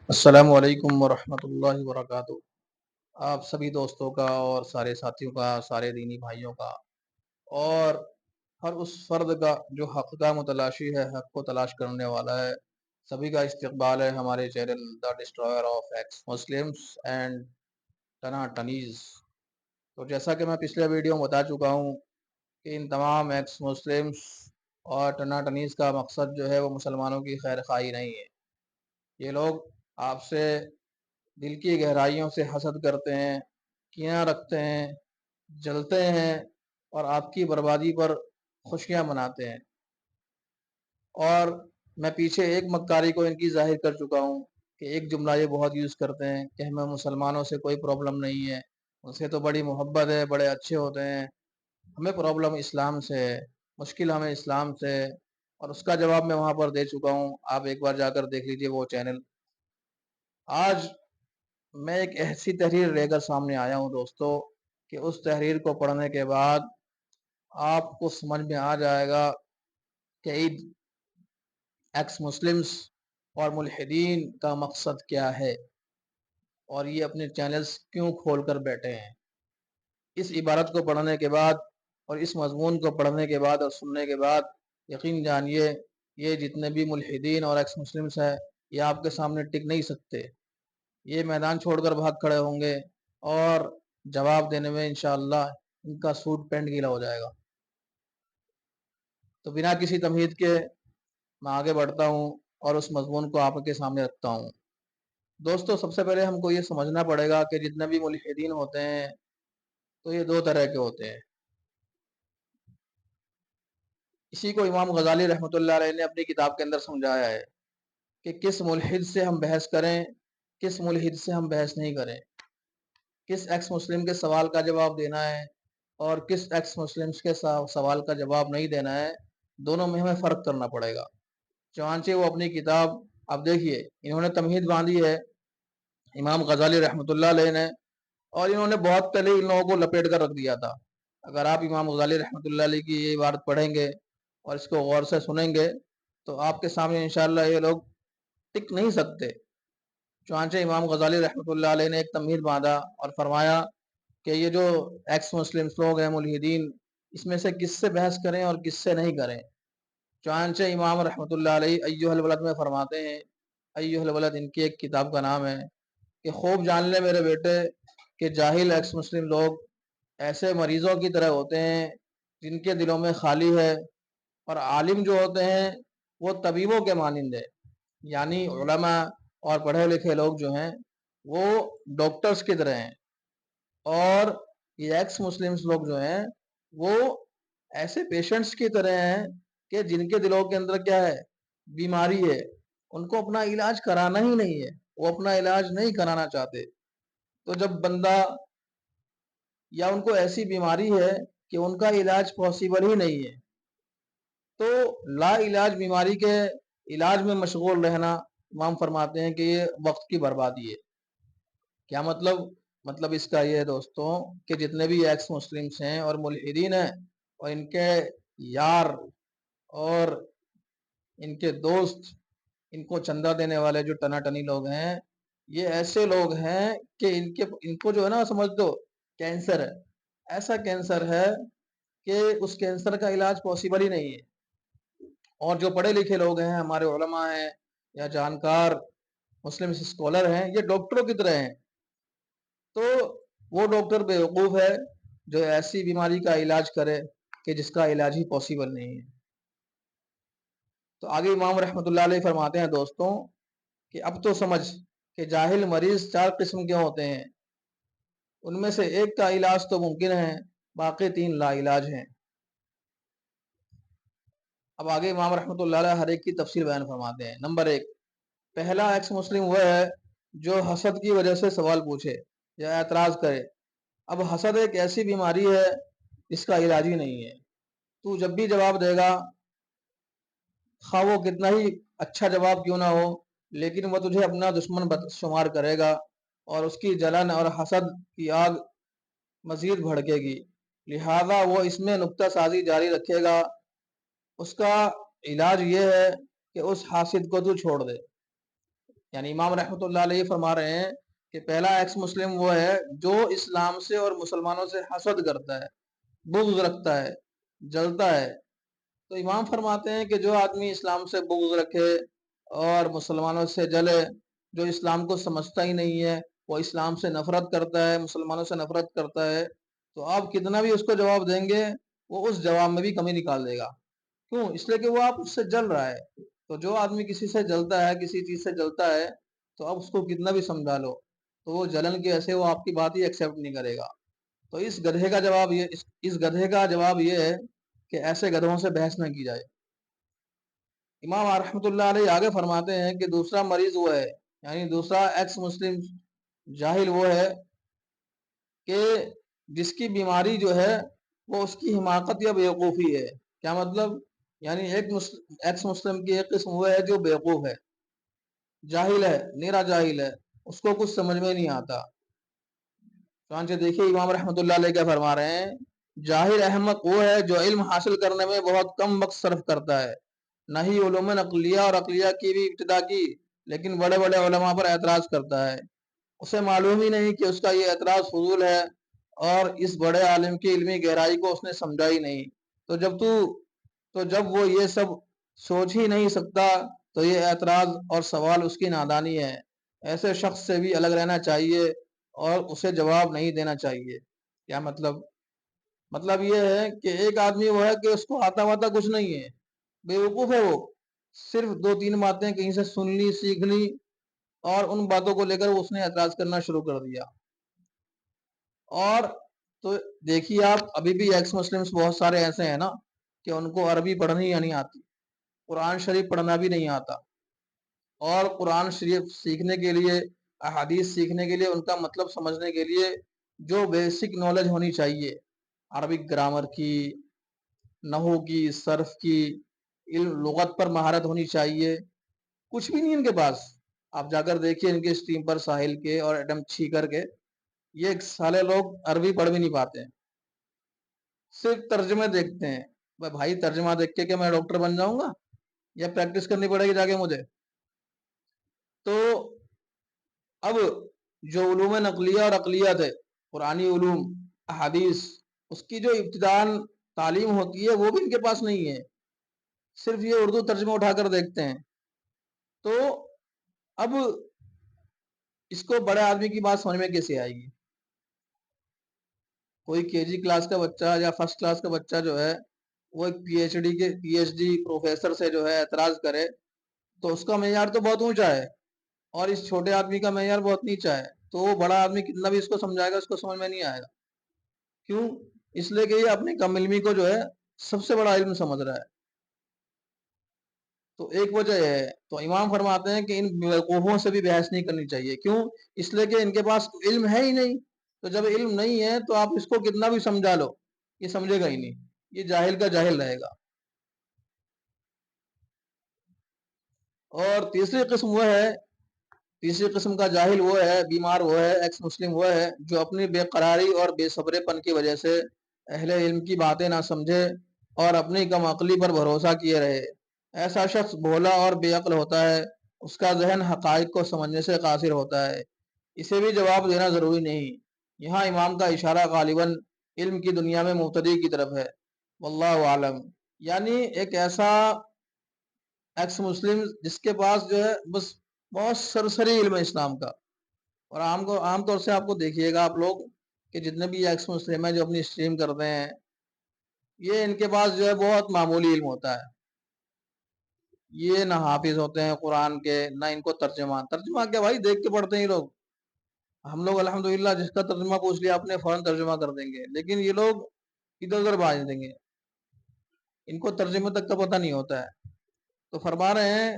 السلام علیکم ورحمۃ اللہ وبرکاتہ۔ آپ سبھی دوستوں کا اور سارے ساتھیوں کا، سارے دینی بھائیوں کا، اور ہر اس فرد کا جو حق کا متلاشی ہے، حق کو تلاش کرنے والا ہے، سبھی کا استقبال ہے ہمارے channel the destroyer of ex Muslims and ٹنا ٹنیز۔ تو جیسا کہ میں پچھلے ویڈیو میں بتا چکا ہوں کہ ان تمام ایکس مسلمس اور ٹنا ٹنیز کا مقصد جو ہے وہ مسلمانوں کی خیر خواہی نہیں ہے۔ یہ لوگ آپ سے دل کی گہرائیوں سے حسد کرتے ہیں، کینہ رکھتے ہیں، جلتے ہیں اور آپ کی بربادی پر خوشیاں مناتے ہیں۔ اور میں پیچھے ایک مکاری کو ان کی ظاہر کر چکا ہوں کہ ایک جملہ یہ بہت یوز کرتے ہیں کہ ہمیں مسلمانوں سے کوئی پرابلم نہیں ہے، ان سے تو بڑی محبت ہے، بڑے اچھے ہوتے ہیں، ہمیں پرابلم اسلام سے ہے، مشکل ہمیں اسلام سے ہے۔ اور اس کا جواب میں وہاں پر دے چکا ہوں، آپ ایک بار جا کر دیکھ لیجئے وہ چینل۔ آج میں ایک ایسی تحریر لے کر سامنے آیا ہوں دوستو کہ اس تحریر کو پڑھنے کے بعد آپ کو سمجھ میں آ جائے گا کہ ایکس مسلمز اور ملحدین کا مقصد کیا ہے اور یہ اپنے چینلز کیوں کھول کر بیٹھے ہیں۔ اس عبارت کو پڑھنے کے بعد اور اس مضمون کو پڑھنے کے بعد اور سننے کے بعد یقین جانیے یہ جتنے بھی ملحدین اور ایکس مسلمز ہیں یہ آپ کے سامنے ٹک نہیں سکتے، یہ میدان چھوڑ کر بھاگ کھڑے ہوں گے اور جواب دینے میں انشاءاللہ ان کا سوٹ پینٹ گیلا ہو جائے گا۔ تو بنا کسی تمہید کے میں آگے بڑھتا ہوں اور اس مضمون کو آپ کے سامنے رکھتا ہوں۔ دوستو سب سے پہلے ہم کو یہ سمجھنا پڑے گا کہ جتنے بھی ملحدین ہوتے ہیں تو یہ دو طرح کے ہوتے ہیں۔ اسی کو امام غزالی رحمۃ اللہ علیہ نے اپنی کتاب کے اندر سمجھایا ہے کہ کس ملحد سے ہم بحث کریں، کس ملحد سے ہم بحث نہیں کریں، کس ایکس مسلم کے سوال کا جواب دینا ہے اور کس ایکس مسلم کے سوال کا جواب نہیں دینا ہے، دونوں میں ہمیں فرق کرنا پڑے گا۔ چنانچہ وہ اپنی کتاب اب دیکھیے انہوں نے تمہید باندھی ہے امام غزالی رحمۃ اللہ علیہ نے، اور انہوں نے بہت پہلے ان لوگوں کو لپیٹ کر رکھ دیا تھا۔ اگر آپ امام غزالی رحمۃ اللہ علیہ کی یہ عبارت پڑھیں گے اور اس کو غور سے سنیں گے تو آپ کے سامنے انشاءاللہ یہ لوگ ٹک نہیں سکتے۔ چنانچہ امام غزالی رحمۃ اللہ علیہ نے ایک تمہید باندھا اور فرمایا کہ یہ جو ایکس مسلم لوگ ہیں ملحدین، اس میں سے کس سے بحث کریں اور کس سے نہیں کریں۔ چنانچہ امام رحمۃ اللہ علیہ ایھا الولد میں فرماتے ہیں، ایھا الولد ان کی ایک کتاب کا نام ہے، کہ خوب جان لے میرے بیٹے کہ جاہل ایکس مسلم لوگ ایسے مریضوں کی طرح ہوتے ہیں جن کے دلوں میں خالی ہے، اور عالم جو ہوتے ہیں وہ طبیبوں کے مانند ہے، یعنی علماء اور پڑھے لکھے لوگ جو ہیں وہ ڈاکٹرز کی طرح ہیں، اور یہ ایکس مسلمز لوگ جو ہیں وہ ایسے پیشنٹس کی طرح ہیں کہ جن کے دلوں کے اندر کیا ہے، بیماری ہے، ان کو اپنا علاج کرانا ہی نہیں ہے، وہ اپنا علاج نہیں کرانا چاہتے۔ تو جب بندہ یا ان کو ایسی بیماری ہے کہ ان کا علاج پاسبل ہی نہیں ہے تو لا علاج بیماری کے علاج میں مشغول رہنا، امام فرماتے ہیں کہ یہ وقت کی بربادی ہے۔ کیا مطلب اس کا یہ ہے دوستوں کہ جتنے بھی ایکس مسلمز ہیں اور ملحدین ہیں اور ان کے یار اور ان کے دوست، ان کو چندہ دینے والے جو ٹنا ٹنی لوگ ہیں، یہ ایسے لوگ ہیں کہ ان کو جو ہے نا سمجھ دو کینسر ہے، ایسا کینسر ہے کہ اس کینسر کا علاج پاسبل ہی نہیں ہے۔ اور جو پڑھے لکھے لوگ ہیں، ہمارے علماء ہیں یا جانکار مسلم اسکالر ہیں، یہ ڈاکٹروں کی طرح ہیں، تو وہ ڈاکٹر بیوقوف ہے جو ایسی بیماری کا علاج کرے کہ جس کا علاج ہی پاسبل نہیں ہے۔ تو آگے امام رحمۃ اللہ علیہ فرماتے ہیں دوستوں کہ اب تو سمجھ کہ جاہل مریض چار قسم کے ہوتے ہیں، ان میں سے ایک کا علاج تو ممکن ہے، باقی تین لا علاج ہیں۔ اب آگے امام رحمۃ اللہ علیہ ہر ایک کی تفصیل بیان فرماتے ہیں۔ نمبر ایک، پہلا ایکس مسلم وہ ہے جو حسد کی وجہ سے سوال پوچھے یا اعتراض کرے۔ اب حسد ایک ایسی بیماری ہے جس کا علاج ہی نہیں ہے، تو جب بھی جواب دے گا خواہ وہ کتنا ہی اچھا جواب کیوں نہ ہو، لیکن وہ تجھے اپنا دشمن شمار کرے گا اور اس کی جلن اور حسد کی آگ مزید بھڑکے گی، لہذا وہ اس میں نکتہ سازی جاری رکھے گا۔ اس کا علاج یہ ہے کہ اس حاسد کو تو چھوڑ دے، یعنی امام رحمۃ اللہ علیہ فرما رہے ہیں کہ پہلا ایکس مسلم وہ ہے جو اسلام سے اور مسلمانوں سے حسد کرتا ہے، بغض رکھتا ہے، جلتا ہے۔ تو امام فرماتے ہیں کہ جو آدمی اسلام سے بغض رکھے اور مسلمانوں سے جلے، جو اسلام کو سمجھتا ہی نہیں ہے، وہ اسلام سے نفرت کرتا ہے، مسلمانوں سے نفرت کرتا ہے، تو آپ کتنا بھی اس کو جواب دیں گے وہ اس جواب میں بھی کمی نکال دے گا۔ کیوں؟ اس لیے کہ وہ آپ اس سے جل رہا ہے۔ تو جو آدمی کسی سے جلتا ہے، کسی چیز سے جلتا ہے، تو اب اس کو کتنا بھی سمجھا لو تو وہ جلن کی وجہ سے وہ آپ کی بات ہی ایکسیپٹ نہیں کرے گا۔ تو اس گدھے کا جواب یہ اس گدھے کا جواب یہ ہے کہ ایسے گدھوں سے بحث نہ کی جائے۔ امام رحمۃ اللہ علیہ آگے فرماتے ہیں کہ دوسرا مریض وہ ہے، یعنی دوسرا ایکس مسلم جاہل وہ ہے کہ جس کی بیماری جو ہے وہ اس کی حماقت یا بیوقوفی ہے۔ کیا مطلب؟ یعنی ایکس مسلم کی ایک قسم وہ ہے جو بیوقوف ہے، جاہل ہے، نیرا جاہل ہے، اس کو کچھ سمجھ میں نہیں آتا۔ چنانچہ دیکھیے امام رحمۃ اللہ علیہ کیا فرما رہے ہیں، جاہل احمق وہ ہے جو علم حاصل کرنے میں بہت کم وقت صرف کرتا ہے، نہ ہی علوم عقلیہ اور عقلیہ کی بھی ابتدا کی، لیکن بڑے بڑے علماء پر اعتراض کرتا ہے۔ اسے معلوم ہی نہیں کہ اس کا یہ اعتراض فضول ہے اور اس بڑے عالم کی علمی گہرائی کو اس نے سمجھا ہی نہیں۔ تو جب وہ یہ سب سوچ ہی نہیں سکتا تو یہ اعتراض اور سوال اس کی نادانی ہے۔ ایسے شخص سے بھی الگ رہنا چاہیے اور اسے جواب نہیں دینا چاہیے۔ کیا مطلب؟ مطلب یہ ہے کہ ایک آدمی وہ ہے کہ اس کو آتا واتا کچھ نہیں ہے، بیوقوف ہے، وہ صرف دو تین باتیں کہیں سے سن لی، سیکھ لی اور ان باتوں کو لے کر اس نے اعتراض کرنا شروع کر دیا۔ اور تو دیکھیے آپ ابھی بھی ایکس مسلمس بہت سارے ایسے ہیں نا کہ ان کو عربی پڑھنی یا نہیں آتی، قرآن شریف پڑھنا بھی نہیں آتا، اور قرآن شریف سیکھنے کے لیے، احادیث سیکھنے کے لیے، ان کا مطلب سمجھنے کے لیے جو بیسک نالج ہونی چاہیے، عربک گرامر کی، نحو کی، صرف کی، علم لغت پر مہارت ہونی چاہیے، کچھ بھی نہیں ان کے پاس۔ آپ جا کر دیکھیے ان کے اسٹریم پر ساحل کے اور ایڈم چھیکر کے، یہ سالے لوگ عربی پڑھ بھی نہیں پاتے ہیں، صرف ترجمے دیکھتے ہیں۔ بھائی ترجمہ دیکھ کے کہ میں ڈاکٹر بن جاؤں گا یا پریکٹس کرنی پڑے گی جا کے مجھے؟ تو اب جو علوم نقلیہ اور عقلیہ تھے، قرآنی علوم، احادیث، اس کی جو ابتدان تعلیم ہوتی ہے وہ بھی ان کے پاس نہیں ہے، صرف یہ اردو ترجمہ اٹھا کر دیکھتے ہیں۔ تو اب اس کو بڑے آدمی کی بات سمجھ میں کیسے آئے گی؟ کوئی کے جی کلاس کا بچہ یا فرسٹ کلاس کا بچہ جو ہے وہ ایک پی ایچ ڈی پروفیسر سے جو ہے اعتراض کرے تو اس کا معیار تو بہت اونچا ہے اور اس چھوٹے آدمی کا معیار بہت نیچا ہے، تو وہ بڑا آدمی کتنا بھی اس کو سمجھائے گا اس کو سمجھ میں نہیں آئے گا۔ کیوں؟ اس لیے کہ یہ اپنی کم علمی کو جو ہے سب سے بڑا علم سمجھ رہا ہے۔ تو ایک وجہ ہے، تو امام فرماتے ہیں کہ ان بیوقوفوں سے بھی بحث نہیں کرنی چاہیے۔ کیوں؟ اس لیے کہ ان کے پاس علم ہے ہی نہیں، تو جب علم نہیں ہے تو آپ اس کو کتنا بھی سمجھا لو یہ سمجھے گا ہی نہیں، یہ جاہل کا جاہل رہے گا۔ اور تیسری قسم کا جاہل وہ ہے، بیمار وہ ہے، ایکس مسلم وہ ہے جو اپنی بے قراری اور بے صبرے پن کی وجہ سے اہل علم کی باتیں نہ سمجھے اور اپنی کم عقلی پر بھروسہ کیے رہے۔ ایسا شخص بھولا اور بے عقل ہوتا ہے، اس کا ذہن حقائق کو سمجھنے سے قاصر ہوتا ہے، اسے بھی جواب دینا ضروری نہیں۔ یہاں امام کا اشارہ غالباً علم کی دنیا میں مبتدی کی طرف ہے، واللہ عالم۔ یعنی ایک ایسا ایکس مسلم جس کے پاس جو ہے بس بہت سرسری علم ہے اسلام کا، اور عام طور سے آپ کو دیکھیے گا آپ لوگ کہ جتنے بھی ایکس مسلم ہیں جو اپنی اسٹریم کرتے ہیں، یہ ان کے پاس جو ہے بہت معمولی علم ہوتا ہے، یہ نہ حافظ ہوتے ہیں قرآن کے، نہ ان کو ترجمہ کیا بھائی دیکھ کے پڑھتے ہیں یہ لوگ۔ ہم لوگ الحمدللہ جس کا ترجمہ پوچھ لیا آپ نے فوراً ترجمہ کر دیں گے، لیکن یہ لوگ ادھر ادھر بھاج دیں گے، ان کو ترجمے تک کا پتہ نہیں ہوتا ہے۔ تو فرما رہے ہیں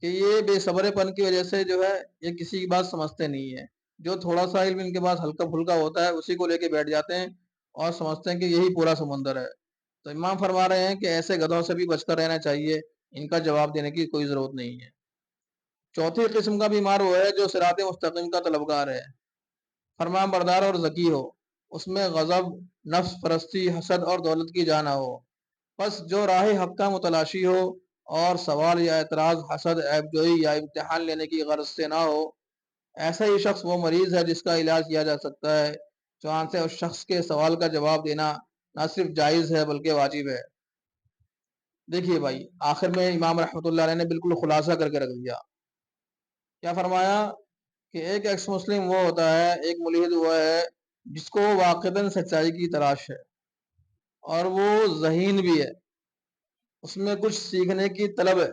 کہ یہ بے صبرے پن کی وجہ سے جو ہے یہ کسی کی بات سمجھتے نہیں ہے، جو تھوڑا سا علم ان کے پاس ہلکا پھلکا ہوتا ہے اسی کو لے کے بیٹھ جاتے ہیں اور سمجھتے ہیں کہ یہی پورا سمندر ہے۔ تو امام فرما رہے ہیں کہ ایسے گدھوں سے بھی بچ کر رہنا چاہیے، ان کا جواب دینے کی کوئی ضرورت نہیں ہے۔ چوتھی قسم کا بیمار وہ ہے جو صراط مستقیم کا طلبگار ہے، فرمان بردار اور ذکی ہو، اس میں غضب، نفس پرستی، حسد اور دولت کی جان ہو، بس جو راہ حق کا متلاشی ہو اور سوال یا اعتراض حسد، عیب جوئی یا امتحان لینے کی غرض سے نہ ہو، ایسا ہی شخص وہ مریض ہے جس کا علاج کیا جا سکتا ہے، چنانچہ اس شخص کے سوال کا جواب دینا نہ صرف جائز ہے بلکہ واجب ہے۔ دیکھیے بھائی، آخر میں امام رحمۃ اللہ علیہ نے بالکل خلاصہ کر کے رکھ دیا۔ کیا فرمایا کہ ایک ایکس مسلم وہ ہوتا ہے، ایک ملحد وہ ہے جس کو واقعتاً سچائی کی تلاش ہے اور وہ ذہین بھی ہے، اس میں کچھ سیکھنے کی طلب ہے،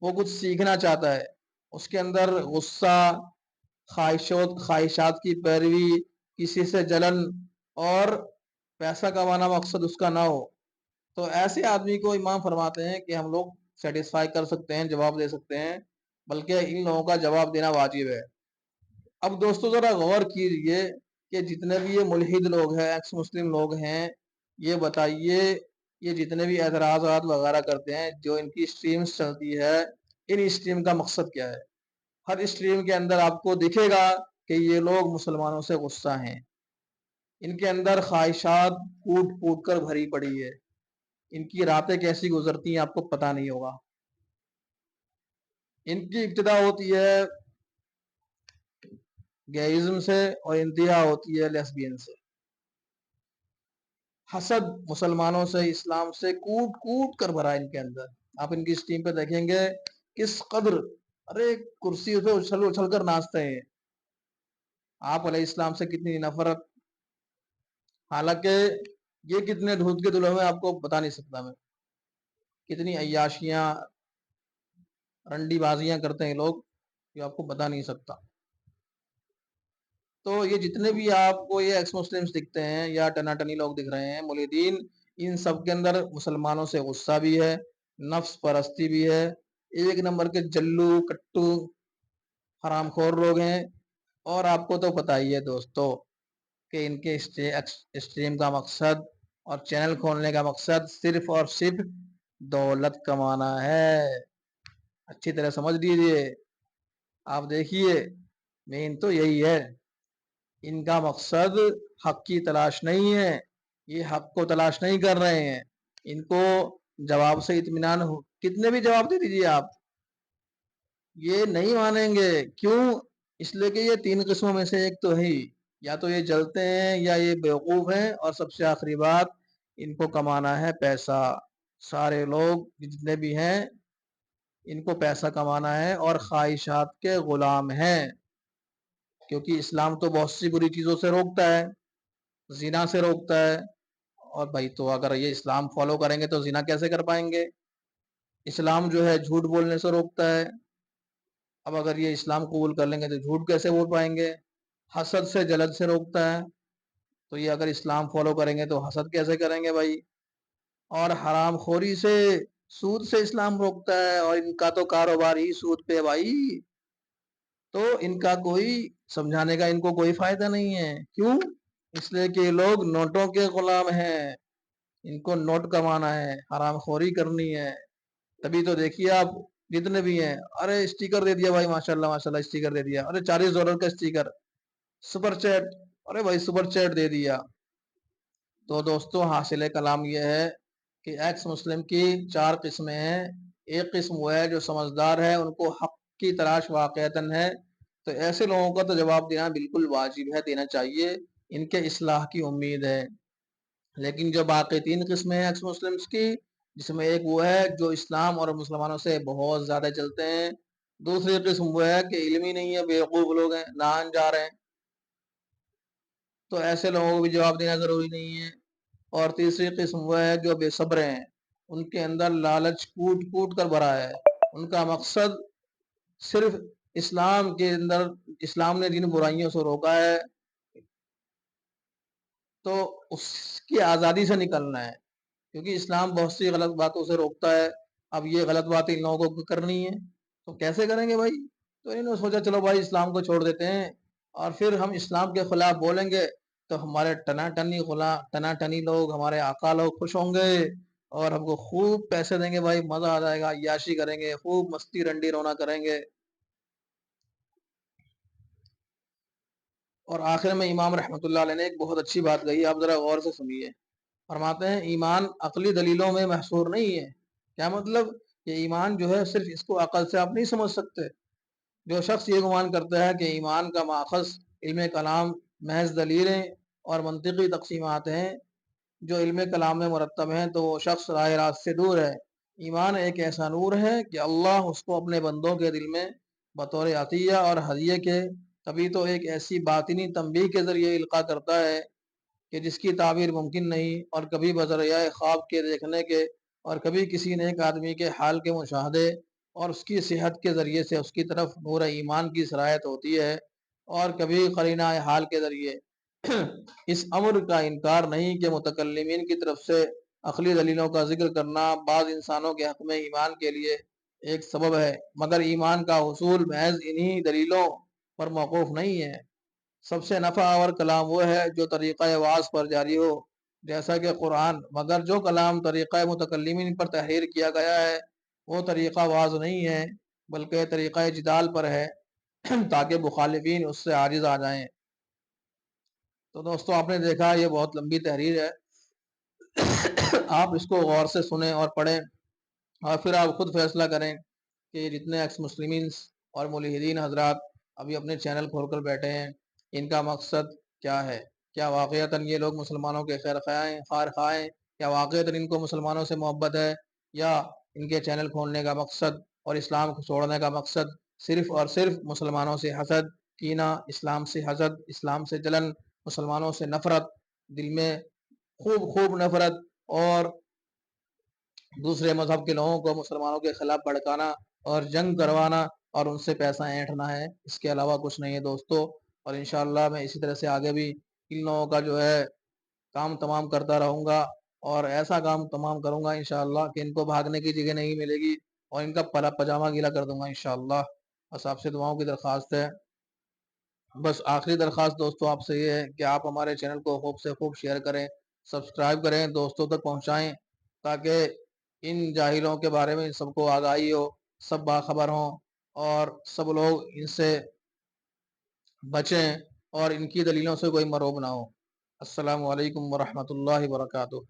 وہ کچھ سیکھنا چاہتا ہے، اس کے اندر غصہ، خواہشات کی پیروی، کسی سے جلن اور پیسہ کمانا مقصد اس کا نہ ہو، تو ایسے آدمی کو امام فرماتے ہیں کہ ہم لوگ سیٹسفائی کر سکتے ہیں، جواب دے سکتے ہیں، بلکہ ان لوگوں کا جواب دینا واجب ہے۔ اب دوستو ذرا غور کیجئے کہ جتنے بھی یہ ملحد لوگ ہیں، ایکس مسلم لوگ ہیں، یہ بتائیے یہ جتنے بھی اعتراضات وغیرہ کرتے ہیں، جو ان کی اسٹریمز چلتی ہے، ان اسٹریم کا مقصد کیا ہے؟ ہر اسٹریم کے اندر آپ کو دکھے گا کہ یہ لوگ مسلمانوں سے غصہ ہیں، ان کے اندر خواہشات کوٹ کوٹ کر بھری پڑی ہے، ان کی راتیں کیسی گزرتی ہیں آپ کو پتہ نہیں ہوگا۔ ان کی ابتدا ہوتی ہے گیئزم سے اور انتہا ہوتی ہے لیسبین سے۔ حسد مسلمانوں سے، اسلام سے کوٹ کوٹ کر بھرا ان کے اندر۔ آپ ان کی اسٹریم پہ دیکھیں گے کس قدر ارے کرسی پہ اچھل اچھل کر ناچتے ہیں، آپ علیہ السلام سے کتنی نفرت، حالانکہ یہ کتنے دھوت کے دلوں میں آپ کو بتا نہیں سکتا میں، کتنی عیاشیاں رنڈی بازیاں کرتے ہیں لوگ، یہ آپ کو بتا نہیں سکتا۔ تو یہ جتنے بھی آپ کو یہ ایکس مسلمز دکھتے ہیں یا ٹنا ٹنی لوگ دکھ رہے ہیں ملحدین، ان سب کے اندر مسلمانوں سے غصہ بھی ہے، نفس پرستی بھی ہے، ایک نمبر کے جلو کٹو حرام خور لوگ ہیں۔ اور آپ کو تو پتہ ہی ہے دوستو کہ ان کے اسٹریم کا مقصد اور چینل کھولنے کا مقصد صرف اور صرف دولت کمانا ہے، اچھی طرح سمجھ لیجیے۔ آپ دیکھیے مین تو یہی ہے، ان کا مقصد حق کی تلاش نہیں ہے، یہ حق کو تلاش نہیں کر رہے ہیں، ان کو جواب سے اطمینان ہو، کتنے بھی جواب دے دیجیے آپ، یہ نہیں مانیں گے۔ کیوں؟ اس لیے کہ یہ تین قسموں میں سے ایک تو ہے، یا تو یہ جلتے ہیں یا یہ بیوقوف ہیں، اور سب سے آخری بات ان کو کمانا ہے پیسہ۔ سارے لوگ جتنے بھی ہیں ان کو پیسہ کمانا ہے اور خواہشات کے غلام ہیں، کیونکہ اسلام تو بہت سی بری چیزوں سے روکتا ہے، زنا سے روکتا ہے، اور بھائی تو اگر یہ اسلام فالو کریں گے تو زنا کیسے کر پائیں گے؟ اسلام جو ہے جھوٹ بولنے سے روکتا ہے، اب اگر یہ اسلام قبول کر لیں گے تو جھوٹ کیسے بول پائیں گے؟ حسد سے جلد سے روکتا ہے، تو یہ اگر اسلام فالو کریں گے تو حسد کیسے کریں گے بھائی؟ اور حرام خوری سے، سود سے اسلام روکتا ہے، اور ان کا تو کاروبار ہی سود پہ بھائی، تو ان کا کوئی سمجھانے کا ان کو کوئی فائدہ نہیں ہے۔ کیوں؟ اس لیے کہ یہ لوگ نوٹوں کے غلام ہیں، ان کو نوٹ کمانا ہے، حرام خوری کرنی ہے۔ تبھی تو دیکھیے آپ جتنے بھی ہیں، ارے اسٹیکر دے دیا بھائی، ماشاءاللہ ماشاءاللہ اسٹیکر دے دیا، ارے $40 کا اسٹیکر، سپر چیٹ، ارے بھائی سپر چیٹ دے دیا۔ تو دوستو حاصل کلام یہ ہے کہ ایکس مسلم کی چار قسمیں ہیں۔ ایک قسم وہ ہے جو سمجھدار ہے، ان کو حق کی تلاش واقعتاً ہے، تو ایسے لوگوں کا تو جواب دینا بالکل واجب ہے، دینا چاہیے، ان کے اصلاح کی امید ہے۔ لیکن جو باقی تین قسمیں ہیں ایکس مسلمز کی، جس میں ایک وہ ہے جو اسلام اور مسلمانوں سے بہت زیادہ چلتے ہیں، دوسری قسم وہ ہے کہ علم ہی نہیں ہے، بیوقوف لوگ ہیں، نان جا رہے ہیں، تو ایسے لوگوں کو بھی جواب دینا ضروری نہیں ہے، اور تیسری قسم وہ ہے جو بے صبر ہیں، ان کے اندر لالچ کوٹ کوٹ کر بھرا ہے، ان کا مقصد صرف اسلام کے اندر، اسلام نے جن برائیوں سے روکا ہے تو اس کی آزادی سے نکلنا ہے، کیونکہ اسلام بہت سی غلط باتوں سے روکتا ہے، اب یہ غلط بات ان لوگوں کو کرنی ہے تو کیسے کریں گے بھائی؟ تو انہوں نے سوچا چلو بھائی اسلام کو چھوڑ دیتے ہیں، اور پھر ہم اسلام کے خلاف بولیں گے تو ہمارے ٹنا ٹنی لوگ، ہمارے آقا لوگ خوش ہوں گے، اور ہم کو خوب پیسے دیں گے بھائی، مزہ آ جائے گا، عیاشی کریں گے، خوب مستی رنڈی رونا کریں گے۔ اور آخر میں امام رحمۃ اللہ علیہ نے ایک بہت اچھی بات کہی، آپ ذرا غور سے سنیے۔ فرماتے ہیں ایمان عقلی دلیلوں میں محصور نہیں ہے۔ کیا مطلب؟ کہ ایمان جو ہے صرف اس کو عقل سے آپ نہیں سمجھ سکتے۔ جو شخص یہ گمان کرتا ہے کہ ایمان کا ماخذ علم کلام محض دلیلیں اور منطقی تقسیمات ہیں جو علم کلام میں مرتب ہیں، تو وہ شخص راہ راست سے دور ہے۔ ایمان ایک ایسا نور ہے کہ اللہ اس کو اپنے بندوں کے دل میں بطور عطیہ اور ہدیے کے کبھی تو ایک ایسی باطنی تنبیہ کے ذریعے القاء کرتا ہے کہ جس کی تعبیر ممکن نہیں، اور کبھی بذریعہ خواب کے دیکھنے کے، اور کبھی کسی نیک آدمی کے حال کے مشاہدے اور اس کی صحت کے ذریعے سے اس کی طرف نور ایمان کی سرایت ہوتی ہے، اور کبھی قرینہ حال کے ذریعے۔ اس امر کا انکار نہیں کہ متکلمین کی طرف سے عقلی دلیلوں کا ذکر کرنا بعض انسانوں کے حق میں ایمان کے لیے ایک سبب ہے، مگر ایمان کا حصول محض انہی دلیلوں پر موقوف نہیں ہے۔ سب سے نفع آور کلام وہ ہے جو طریقہ واعظ پر جاری ہو، جیسا کہ قرآن، مگر جو کلام طریقہ متکلمین پر تحریر کیا گیا ہے وہ طریقہ واعظ نہیں ہے بلکہ طریقہ جدال پر ہے تاکہ مخالفین اس سے عاجز آ جائیں۔ تو دوستو آپ نے دیکھا یہ بہت لمبی تحریر ہے، آپ اس کو غور سے سنیں اور پڑھیں، اور پھر آپ خود فیصلہ کریں کہ جتنے ایکس مسلمینز اور ملحدین حضرات ابھی اپنے چینل کھول کر بیٹھے ہیں ان کا مقصد کیا ہے۔ کیا واقعتاً یہ لوگ مسلمانوں کے خیر خواہ ہیں؟ کیا واقعتاً ان کو مسلمانوں سے محبت ہے، یا ان کے چینل کھولنے کا مقصد اور اسلام کو چھوڑنے کا مقصد صرف اور صرف مسلمانوں سے حسد، کینہ، اسلام سے حسد، اسلام سے جلن، مسلمانوں سے نفرت، دل میں خوب نفرت، اور دوسرے مذہب کے لوگوں کو مسلمانوں کے خلاف بھڑکانا اور جنگ کروانا اور ان سے پیسہ اینٹھنا ہے؟ اس کے علاوہ کچھ نہیں ہے دوستو۔ اور انشاءاللہ میں اسی طرح سے آگے بھی ان لوگوں کا جو ہے کام تمام کرتا رہوں گا، اور ایسا کام تمام کروں گا انشاءاللہ کہ ان کو بھاگنے کی جگہ نہیں ملے گی، اور ان کا پجامہ گیلا کر دوں گا انشاءاللہ۔ بس آپ سے دعاؤں کی درخواست ہے۔ بس آخری درخواست دوستو آپ سے یہ ہے کہ آپ ہمارے چینل کو خوب سے خوب شیئر کریں، سبسکرائب کریں، دوستوں تک پہنچائیں، تاکہ ان جاہلوں کے بارے میں ان سب کو آگاہی ہو، سب باخبر ہوں، اور سب لوگ ان سے بچیں اور ان کی دلیلوں سے کوئی مروب نہ ہو۔ السلام علیکم ورحمۃ اللہ وبرکاتہ۔